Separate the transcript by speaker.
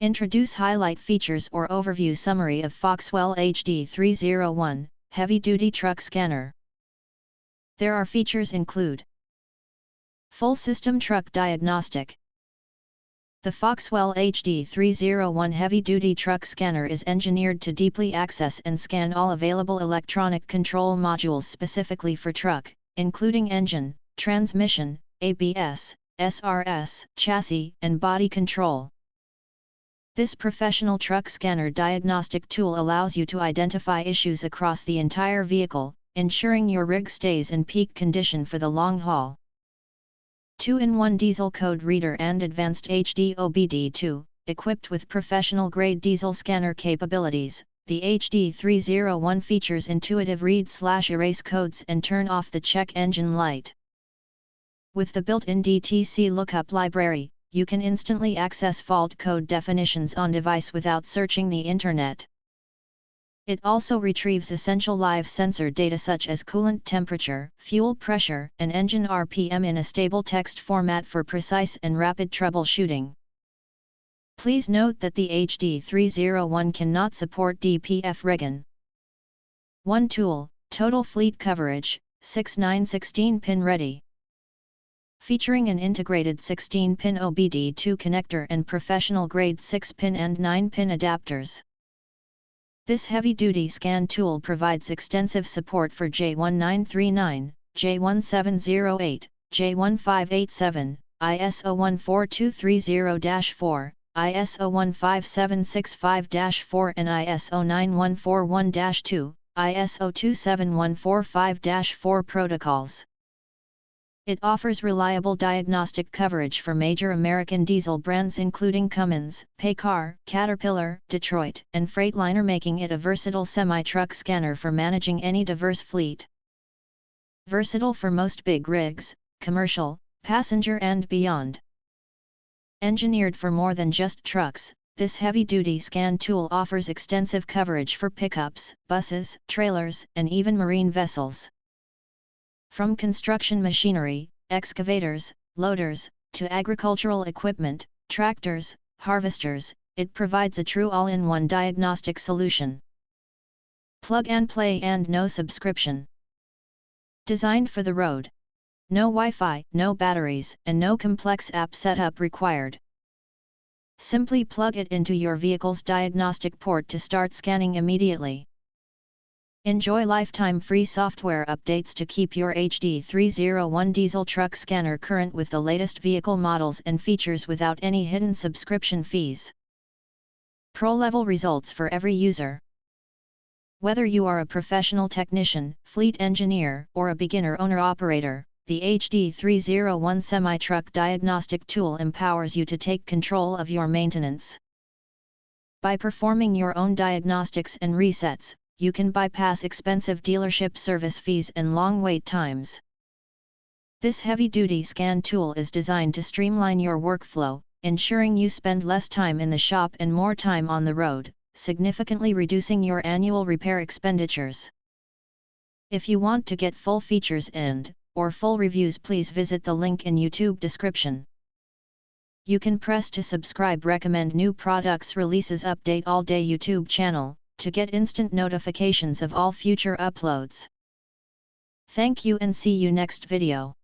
Speaker 1: Introduce highlight features or overview summary of FOXWELL HD301 heavy-duty truck scanner. There are features include full system truck diagnostic. The FOXWELL HD301 heavy-duty truck scanner is engineered to deeply access and scan all available electronic control modules specifically for truck, including engine, transmission, ABS, SRS, chassis, and body control. This professional truck scanner diagnostic tool allows you to identify issues across the entire vehicle, ensuring your rig stays in peak condition for the long haul. 2-in-1 diesel code reader and advanced HD OBD2, equipped with professional-grade diesel scanner capabilities, the HD301 features intuitive read/erase codes and turn off the check engine light. With the built-in DTC lookup library, you can instantly access fault code definitions on device without searching the internet. It also retrieves essential live sensor data such as coolant temperature, fuel pressure, and engine RPM in a stable text format for precise and rapid troubleshooting. Please note that the HD301 cannot support DPF rigging. 1 tool, total fleet coverage, 6/9 16-pin ready. Featuring an integrated 16-pin OBD2 connector and professional-grade 6-pin and 9-pin adapters. This heavy-duty scan tool provides extensive support for J1939, J1708, J1587, ISO 14230-4, ISO 15765-4 and ISO 9141-2, ISO 27145-4 protocols. It offers reliable diagnostic coverage for major American diesel brands including Cummins, Paccar, Caterpillar, Detroit, and Freightliner, making it a versatile semi-truck scanner for managing any diverse fleet. Versatile for most big rigs, commercial, passenger and beyond. Engineered for more than just trucks, this heavy-duty scan tool offers extensive coverage for pickups, buses, trailers, and even marine vessels. From construction machinery, excavators, loaders, to agricultural equipment, tractors, harvesters, it provides a true all-in-one diagnostic solution. Plug and play and no subscription. Designed for the road. No Wi-Fi, no batteries, and no complex app setup required. Simply plug it into your vehicle's diagnostic port to start scanning immediately. Enjoy lifetime free software updates to keep your HD301 diesel truck scanner current with the latest vehicle models and features without any hidden subscription fees. Pro-level results for every user. Whether you are a professional technician, fleet engineer, or a beginner owner-operator, the HD301 semi-truck diagnostic tool empowers you to take control of your maintenance. By performing your own diagnostics and resets, you can bypass expensive dealership service fees and long wait times. This heavy-duty scan tool is designed to streamline your workflow, ensuring you spend less time in the shop and more time on the road, significantly reducing your annual repair expenditures. If you want to get full features or full reviews, please visit the link in YouTube description. You can press to subscribe, recommend new products releases, update all day YouTube channel, to get instant notifications of all future uploads. Thank you and see you next video.